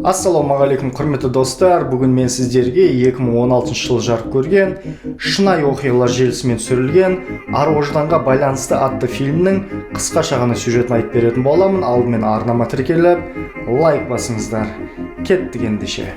Ассалаумағалейкум құрметті достар, бүгін мен сіздерге 2016 жылы жарық көрген шынайы оқиғалар желісімен түсірілген Ар-ожданға байланысты атты фильмнің қысқаша ғана сюжетін айтып беретін боламын. Алдымен арнама тіркеліп, лайк басыңыздар. Кеттік ендеше.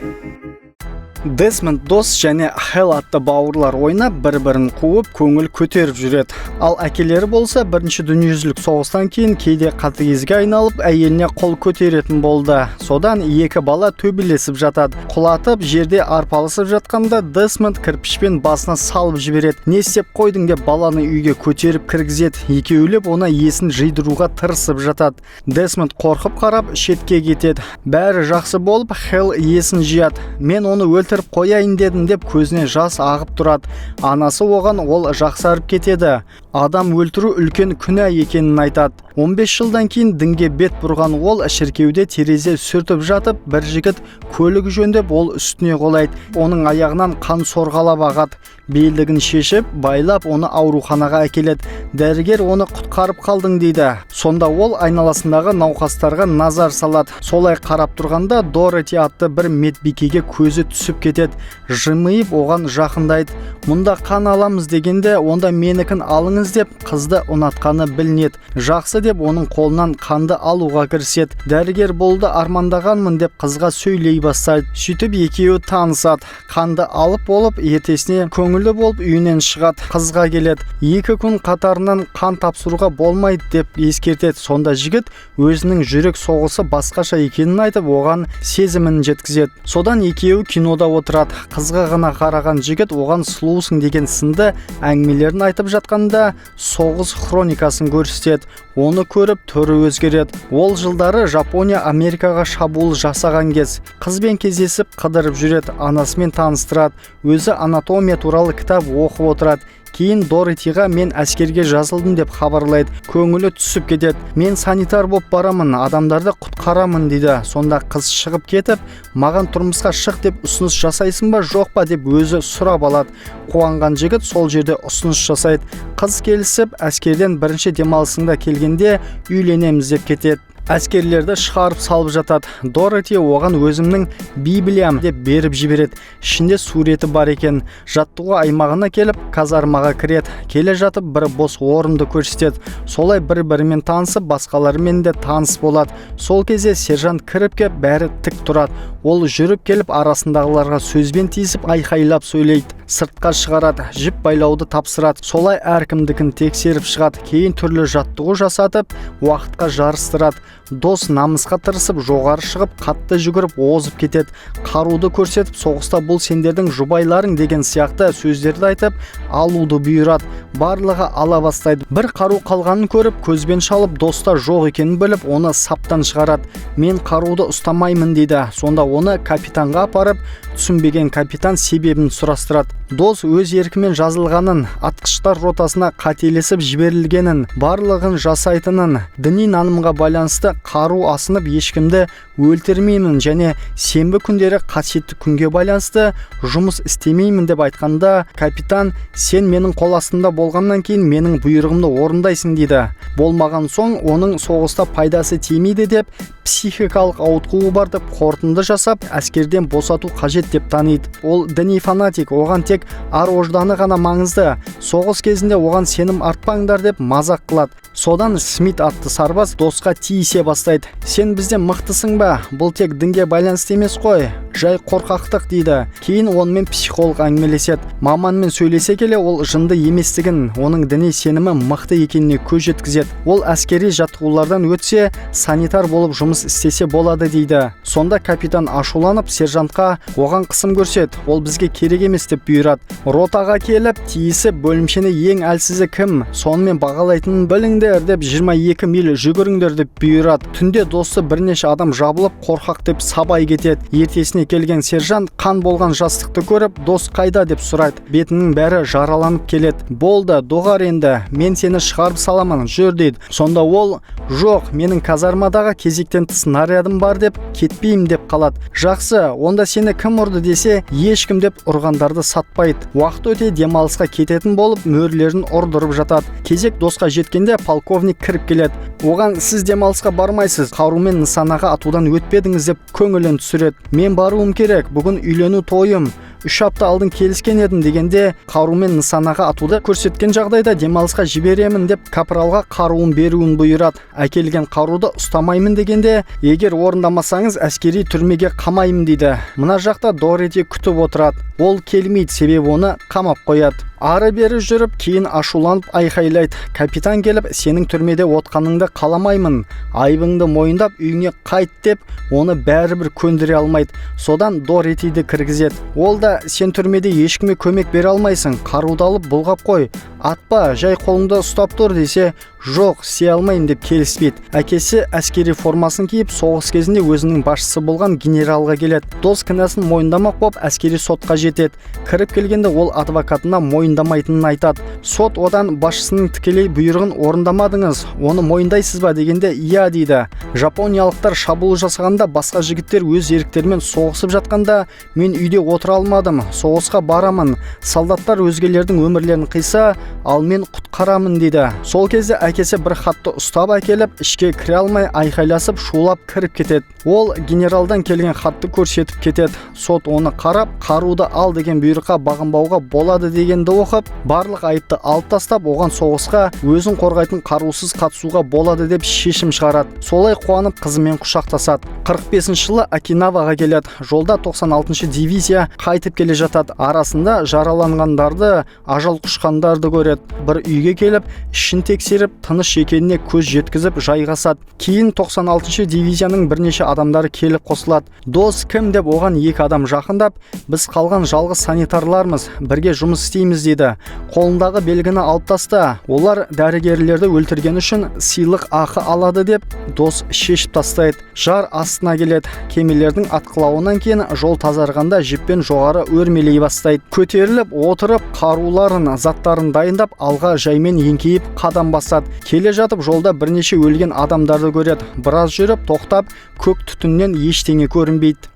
Десмонд дос және Хэл атты бауырлар ойнап бір-бірін қуып көңіл көтеріп жүреді. Ал әкелері болса бірінші дүниежүзілік соғыстан кейін кейде қатыгезге айналып әйеліне қол көтеретін болды. Содан екі бала төбелесіп жатады. Құлатып жерде арпалысып жатқанда Десмонд кірпішпен басына салып жібереді. Не істеп қойдың деп баланы үйге көтеріп кіргізеді. Екеулеп оны есін жидыруға тырысып жатады. Десмонд қорқып қарап шетке кетеді. Бәрі жақсы болып, Хэл есін жияды. Мен оны өлтіріп қояйын дедім деп көзінен жас ағып тұрады. Анасы оған ол жақсарып кетеді. Адам өлтіру үлкен күнә екенін айтады. 15 жылдан кейін дінге бет бұрған ол шіркеуде терезе сүртіп жатып, бір жігіт көлігі жөндеп ол үстіне қолайды. Оның аяғынан қан сорғалап ағады. Белдігін шешіп, байлап оны ауруханаға әкеледі. Дәрігер оны құтқарып қалдың дейді. Сонда ол айналасындағы науқастарға назар салады. Солай қарап тұрғанда Дороти атты бір медбикеге көзі түсіп кетеді. Жымиып оған жақындайды. Мұнда қан аламыз дегенде, онда менікін алыңыз деп қызды ұнатқаны білінеді. Жақсы деп оның қолынан қанды алуға кіріседі. Дәрігер болды армандағанмын деп қызға сөйлей бастайды. Сөйтіп екеуі танысады. Қанды алып болып, ертесіне көңілді болып үйінен шығады. Қызға келеді. 2 күн қатарынан қан тапсыруға болмайды деп ескертеді. Сонда жігіт өзінің жүрек соғысы басқаша екенін айтып, оған сезімін жеткізеді. Содан екеуі кинода отырады. Қызға ғана қараған жігіт оған сұлусың деген сынды әңгімелерін айтып жатқанда соғыс хроникасын көрсетеді. Оны көріп түрі өзгереді. Ол жылдары Жапония Америкаға шабуыл жасаған кез. Қызбен кездесіп қыдырып жүреді, анасымен таныстырады. Өзі анатомия туралы кітап оқып отырады. Кейін Доротиға мен әскерге жазылдым деп хабарлайды. Көңілі түсіп кетеді. Мен санитар болып барамын, адамдарды құтқарамын дейді. Сонда қыз шығып кетіп, маған тұрмысқа шық деп ұсыныс жасайсың ба, жоқ па деп өзі сұрап алады. Қуанған жігіт сол жерде ұсыныс жасайды. Қыз келісіп, әскерден бірінші демалысында келгенде үйленеміз деп кетеді. Әскерлерді шығарып салып жатады. Дороти оған өзімнің Библиям деп беріп жібереді. Ішінде суреті бар екен. Жаттығу аймағына келіп, казармаға кіреді. Келе жатып бір бос орынды көрсетеді. Солай бір-бірімен танысып, басқалармен де таныс болады. Сол кезде сержант кіріп кеп, бәрі тік тұрады. Ол жүріп келіп арасындағыларға сөзбен тиісіп айқайлап сөйлейді. Сыртқа шығарады, жіп байлауды тапсырады. Солай әркімдікін тексеріп шығады. Кейін түрлі жаттығу жасатып, уақытқа жарыстырады. Дос намысқа тырысып, жоғары шығып, қатты жүгіріп, озып кетеді. Қаруды көрсетіп, соғыста бұл сендердің жұбайларың деген сияқты сөздерді айтып, алуды бұйырады. Барлығы ала бастайды. Бір қару қалғанын көріп, көзбен шалып, доста жоқ екенін біліп, оны саптан шығарады. Мен қаруды ұстамаймын дейді. Сонда оны капитанға апарып, түсінбеген капитан себебін сұрастырады. Дос өз еркімен жазылғанын, атқыштар ротасына қателесіп жіберілгенін, барлығын жасайтынын, діни нанымға байланысты қару асынып ешкімді өлтірмеймін және сенбі күндері қасиетті күнге байланысты жұмыс істемеймін деп айтқанда, капитан, сен менің қол астымда болғаннан кейін менің бұйрығымды орындайсың дейді. Болмаған соң оның соғыста пайдасы тимейді деп, психикалық ауытқуы бар деп қорытынды жасап, әскерден босату қажет деп таниды. Ол діни фанатик, оған тек ар-ожданы ғана маңызды. Соғыс кезінде оған сенім артпаңдар деп мазақ қылады. Содан Смит атты сарбаз досқа тиісе бастайды. Сен бізден мықтысың ба? Бұл тек дінге байланысты емес қой. Жай қорқақтық дейді. Кейін онымен психолог әңгімелеседі. Маманмен сөйлесе келе ол жынды еместігін, оның діни сенімі мықты екеніне көз жеткізеді. Ол әскери жаттығулардан өтсе, санитар болып жұмыс істесе болады дейді. Сонда капитан ашуланып, сержантқа оған қысым көрсетеді. Ол бізге керек емес деп бұйырады. Ротаға келіп, тиісіп, бөлімшені ең әлсізі кім? Сонымен бағалайтынын біліңдер деп 22 миль жүгіріңдер деп бұйырады. Түнде досы бірнеше адам жабылып, қорқақ деп сабай кетеді. Ертесіне кемесіне келген сержант қан болған жастықты көріп, дос қайда деп сұрайды. Бетінің бәрі жараланып келеді. Болды, доғар енді, мен сені шығарып саламын, жүр дейді. Сонда ол, жоқ, менің казармадағы кезектен тыс снарядым бар деп, кетпеймін деп қалады. Жақсы, онда сені кім ұрды десе, ешкім деп ұрғандарды сатпайды. Уақыт өте демалысқа кететін болып, мөрлерін ұрдырып жатады. Кезек досқа жеткенде полковник кіріп келеді. Оған сіз демалысқа бармайсыз, қарумен нысанаға атудан өтпедіңіз деп көңілін түсіреді. Мен баруым керек, бүгін үйлену тойым. 3 апта алдын келіскен едім дегенде, қарумен нысанаға атуды көрсеткен жағдайда демалысқа жіберемін деп капралға қаруын беруін бұйырады. Әкелген қаруды ұстамаймын дегенде, егер орындамасаңыз әскери түрмеге қамаймын дейді. Мына жақта Дорети күтіп отырады. Ол келмейді, себебі оны қамап қояды. Ары бері жүріп, кейін ашуланып айқайлайды. Капитан келіп, сенің түрмеде отқаныңды қаламаймын. Айыбыңды мойындап, үйіңе қайт деп, оны бәрібір көндіре алмайды. Содан Доретиді кіргізеді. Ол да, сен түрмеде ешкіме көмек бере алмайсың, қаруды алып бұлғап қой. Атпа, жай қолыңды ұстап тұр десе, жоқ, істей алмаймын деп келіспейді. Әкесі әскери формасын киіп, соғыс кезінде өзінің басшысы болған генералға келеді. Дос кінәсін мойындамақ болып, әскери сотқа жетеді. Кіріп келгенде ол адвокатына мойындамайтынын айтады. Сот одан басшысының тікелей бұйрығын орындамадыңыз, оны мойындайсыз ба дегенде, иә дейді. Жапониялықтар шабуыл жасағанда, басқа жігіттер өз еріктерімен соғысып жатқанда, мен үйде отыра алмадым, соғысқа барамын. Солдаттар өзгелердің өмірлерін қиса, ал мен құтқарамын дейді. Сол кезде әкесі бір хатты ұстап әкеліп, ішке кіре алмай айқайласып, шулап кіріп кетеді. Ол генералдан келген хатты көрсетіп кетеді. Сот оны қарап, қаруды ал деген бұйрыққа бағынбауға болады дегенді оқып, барлық айыпты алып тастап, оған соғысқа өзін қорғайтын қарусыз қатысуға болады деп шешім шығарады. Солай қуанып қызымен құшақтасады. 45 жылы Окинаваға келеді. Жолда 96-шы дивизия қайтып келе жатады. Арасында жараланғандарды, ажал құшқандарды көреді. Бір үйге келіп, ішін тексеріп, тыныш екеніне көз жеткізіп жайғасады. Кейін 96-шы дивизияның бірнеше адамдары келіп қосылады. Дос кім деп оған 2 адам жақындап, біз қалған жалғыз санитарлармыз, бірге жұмыс істейміз дейді. Қолындағы белгіні алып таста. Олар дәрігерлерді өлтірген үшін сыйлық ақы алады деп дос шешіп тастайды. Жар астына келеді. Кемелердің атқылауынан кейін жол тазарғанда жіппен жоғары өрмелей бастайды. Көтеріліп, отырып, қаруларын, заттарын дайындап, алға жаймен еңкейіп қадам басады. Келе жатып жолда бірнеше өлген адамдарды көреді. Біраз жүріп, тоқтап, көк түтіннен ештеңе көрінбейді.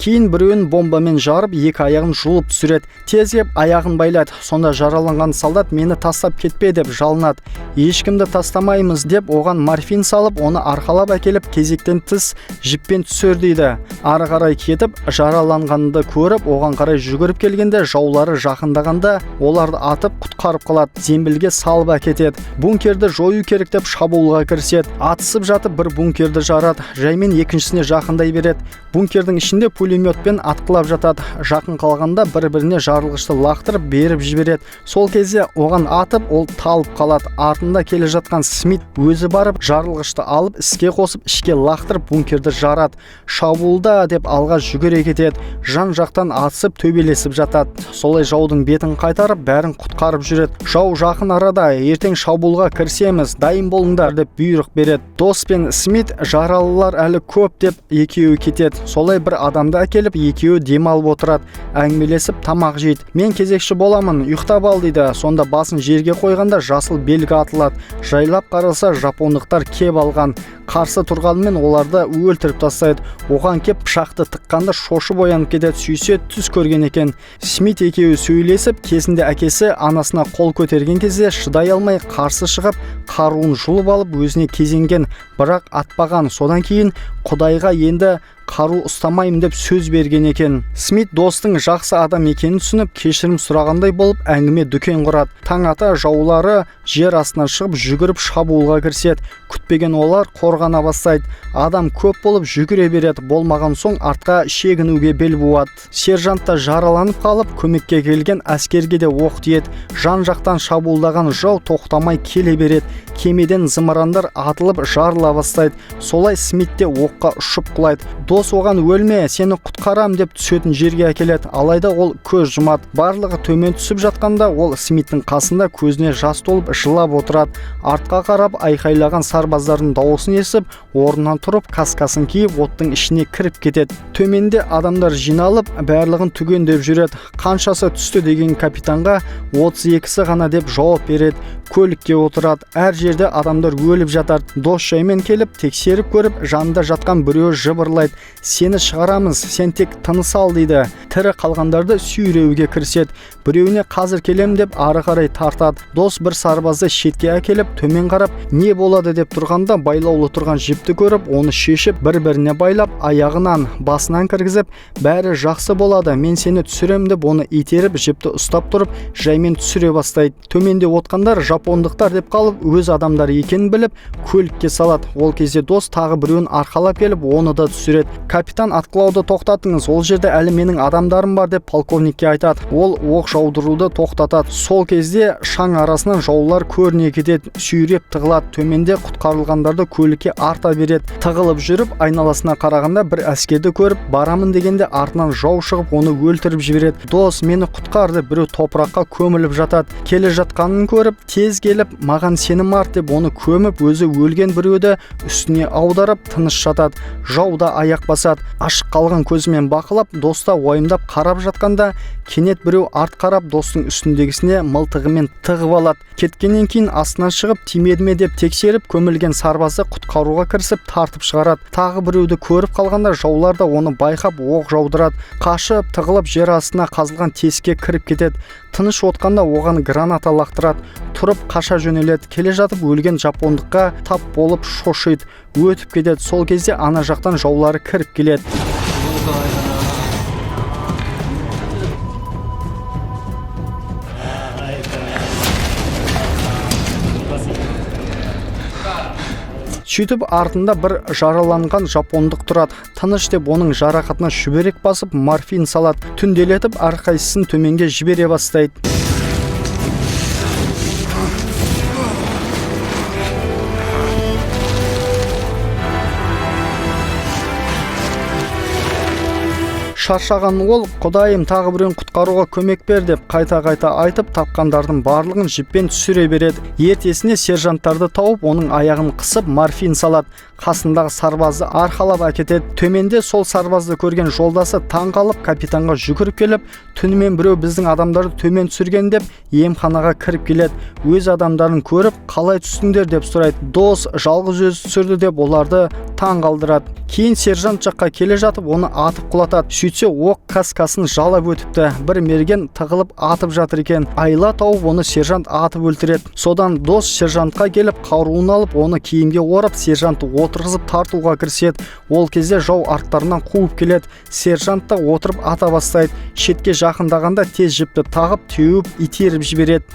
Кейін біреуін бомбамен жарып, 2 аяғын жұлып түсіреді. Тезеп аяғын байлады. Сонда жараланған солдат мені тастап кетпе деп жалынады. Ешкімді тастамаймыз деп оған морфин салып, оны арқалап әкеліп кезектен тыс жіппен түсір дейді. Ары қарай кетіп, жараланғанды көріп, оған қарай жүгіріп келгенде жаулары жақындағанда оларды атып құтқарып қалады. Зембілге салып әкетеді. Бункерді жою керек деп шабуылға кіріседі. Атысып жатып бір бункерді жарады. Жаймен екіншісіне жақындай береді. Бункердің ішінде пулеметпен атқылап жатады. Жақын қалғанда бір-біріне жарылғышты лақтырып беріп жібереді. Сол кезде оған атып, ол талып қалады. Артында келе жатқан Смит өзі барып, жарылғышты алып, іске қосып, ішке лақтырып бункерді жарады. Шабуылда деп алға жүгіре кетеді. Жан жақтан атысып, төбелесіп жатады. Солай жаудың бетін қайтарып, бәрін құтқарып жүреді. Жау жақын арада, ертең шабуылға кірісеміз, дайын болыңдар деп бұйрық береді. Дос пен Смит жаралылар әлі көп деп екеуі кетеді. Солай бір адамды әкеліп, екеуі демалып отырады. Әңгімелесіп тамақ жейді. Мен кезекші боламын, ұйықтап ал дейді. Сонда басын жерге қойғанда жасыл белгі атылады. Жайлап қаралса жапондықтар кеп алған. Қарсы тұрғанымен оларды өлтіріп тастайды. Оған кеп пышақты тыққанда шошып оянып кетеді, сүйсе түс көрген екен. Смит екеуі сөйлесіп, кезінде әкесі анасына қол көтерген кезде шыдай алмай қарсы шығып, қаруын жұлып алып өзіне кезенген, бірақ атпаған. Содан кейін Құдайға енді қару ұстамаймын деп сөз берген екен. Смит достың жақсы адам екенін түсініп, кешірім сұрағандай болып әңгіме дүкен құрады. Таң ата жаулары жер астынан шығып жүгіріп шабуылға кіріседі. Күтпеген олар қорғана бастайды. Адам көп болып жүгіре береді. Болмаған соң артқа шегінуге бел буады. Сержант та жараланып қалып, көмекке келген әскерге де оқ тиеді. Жан жақтан шабуылдаған жау тоқтамай келе береді. Кемеден зымырандар атылып жарыла бастайды. Солай Смит те оққа ұшып құлайды. Дос оған өлме, сені құтқарам деп түсетін жерге әкеледі. Алайда ол көз жұмады. Барлығы төмен түсіп жатқанда ол Смиттің қасында көзіне жас толып жылап отырады. Артқа қарап айқайлаған сарбаздардың дауысын естіп, орнынан тұрып, каскасын киіп, оттың ішіне кіріп кетеді. Төменде адамдар жиналып, барлығын түгендеп жүреді. Қаншасы түсті деген капитанға 32-сі ғана деп жауап береді. Көлікке отырады. Әр жерде адамдар өліп жатады. Дос жаймен келіп, тексеріп көріп, жанында жатқан біреу жыбырлайды. Сені шығарамыз, сен тек тыныс ал дейді. Тірі қалғандарды сүйреуге кіріседі. Біреуіне қазір келем деп ары қарай тартады. Дос бір сарбазды шетке әкеліп, төмен қарап, не болады деп тұрғанда байлаулы тұрған жіпті көріп, оны шешіп, бір-біріне байлап, аяғынан, басынан кіргізіп, бәрі жақсы болады, мен сені түсірем деп оны итеріп, жіпті ұстап тұрып, жаймен түсіре бастайды. Төменде отқандар жапондықтар деп қалып, өз адамдары екенін біліп, көлікке салады. Ол кезде дос тағы біреуін арқалап келіп, оны да түсіреді. Капитан, атқылауды тоқтатыңыз, ол жерде әлі менің адамдарым бар деп полковникке айтады. Ол оқ жаудыруды тоқтатады. Сол кезде шаң арасынан жаулар көріне кетеді, сүйреп тығылады. Төменде құтқарылғандарды көлікке арта береді. Тығылып жүріп, айналасына қарағанда бір әскерді көріп, барамын дегенде артынан жау шығып, оны өлтіріп жібереді. Дос, мені құтқарды, біреу топыраққа көміліп жатады. Келе жатқанын көріп, тез келіп, маған сенім ар деп оны көміп, өзі өлген біреуді үстіне аударып, тыныш жатады. Жау да аяқ басады. Ашық қалған көзімен бақылап, доста уайымдап қарап жатқанда, кенет біреу арт қарап, достың үстіндегісіне мылтығымен тығып алады. Кеткеннен кейін астынан шығып, тимеді ме деп тексеріп, көмілген сарбазды құтқаруға кірісіп, тартып шығарады. Тағы біреуді көріп қалғанда, жаулар да оны байқап, оқ жаудырады. Қашып, тығылып, жер астына қазылған тесікке кіріп кетеді. Тыныш отқанда оған граната лақтырады. Тұрып қаша жөнеледі. Келе жатып өлген жапондыққа тап болып шошиды. Өтіп кетеді. Сол кезде ана жақтан жаулары кіріп келеді. Сөйтіп артында бір жараланған жапондық тұрады. Тыныш деп оның жарақатына шүберек басып, морфин салады. Түнделетіп әрқайсысын төменге жібере бастайды. Шаршаған ол, құдайым тағы біреуін құтқаруға көмек бер деп қайта-қайта айтып, тапқандардың барлығын жіппен түсіре береді. Ертесіне сержанттарды тауып, оның аяғын қысып, морфин салады. Қасындағы сарбазды арқалап әкетеді. Төменде сол сарбазды көрген жолдасы таң қалып, капитанға жүгіріп келіп, түнімен біреу біздің адамдарды төмен түсірген деп, емханаға кіріп келеді. Өз адамдарын көріп, қалай түстіңдер деп сұрайды. Дос жалғыз өзі түсірді деп оларды таң қалдырады. Кейін сержант жаққа келе жатып, оны атып құлатады. Сөйтсе оқ каскасын жалап өтіпті. Бір мерген тығылып атып жатыр екен. Айла тауып, оны сержант атып өлтіреді. Содан дос сержантқа келіп, қаруын алып, оны киімге орап, сержантты отырғызып тартуға кіріседі. Ол кезде жау арттарынан қуып келеді. Сержант та отырып ата бастайды. Шетке жақындағанда тез жіпті тағып, теуіп, итеріп жібереді.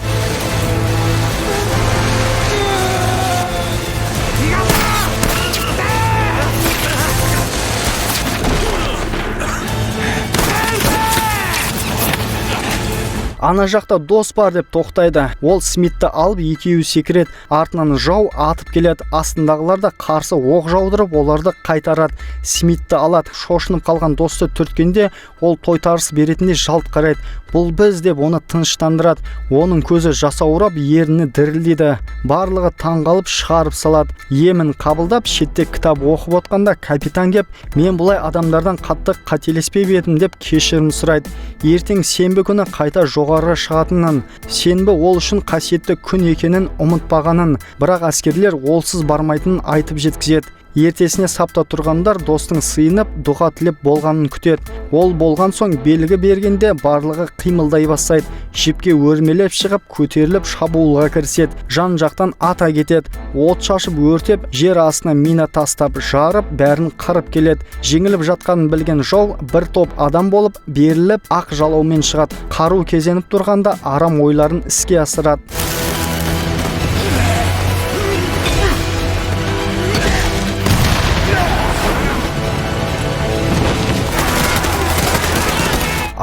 Ана жақта дос бар деп тоқтайды. Ол Смитті алып екеуі секіреді. Артынан жау атып келеді. Астындағылар да қарсы оқ жаудырып, оларды қайтарады. Смитті алады. Шошынып қалған досты түрткенде, ол тойтарыс беретіндей жалт қарайды. Бұл біз деп оны тыныштандырады. Оның көзі жасаурап, ерні дірілдейді. Барлығы таңғалып шығарып салады. Емін қабылдап, шетте кітап оқып отқанда капитан кеп, мен бұлай адамдардан қатты қателеспеп едім деп кешірім сұрайды. Ертең сенбі күні қайта жоғары шығатынын, сенбі ол үшін қасиетті күн екенін ұмытпағанын, бірақ әскерлер олсыз бармайтынын айтып жеткізеді. Ертесіне сапта тұрғандар достың сыйынып, дұға тілеп болғанын күтеді. Ол болған соң белгі бергенде барлығы қимылдай бастайды. Жіпке өрмелеп шығып, көтеріліп шабуылға кіріседі. Жан жақтан ата кетеді. От шашып өртеп, жер астына мина тастап, жарып, бәрін қырып келеді. Жеңіліп жатқанын білген жау бір топ адам болып, беріліп, ақ жалаумен шығады. Қару кезеніп тұрғанда арам ойларын іске асырады.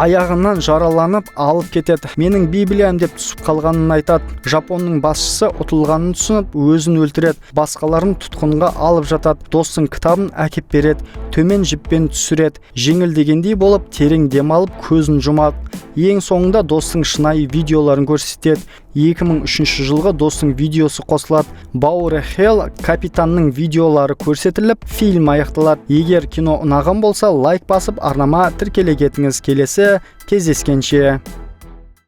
аяғынан жараланып алып кетеді. Менің Библиям деп түсіп қалғанын айтады. Жапонның басшысы ұтылғанын түсініп өзін өлтіреді. Басқаларын тұтқынға алып жатады. Достың кітабын әкеп береді. Төмен жіппен түсіреді. Жеңілдегендей болып терең демалып көзін жұмады. Ең соңында достың шынайы видеоларын көрсетеді. 2003 жылғы достың видеосы қосылады. Бауыры Хелл капитанның видеолары көрсетіліп, фильм аяқталады. Егер кино ұнаған болса, лайк басып, арнама тіркеле кетіңіз. Келесі кездескенше.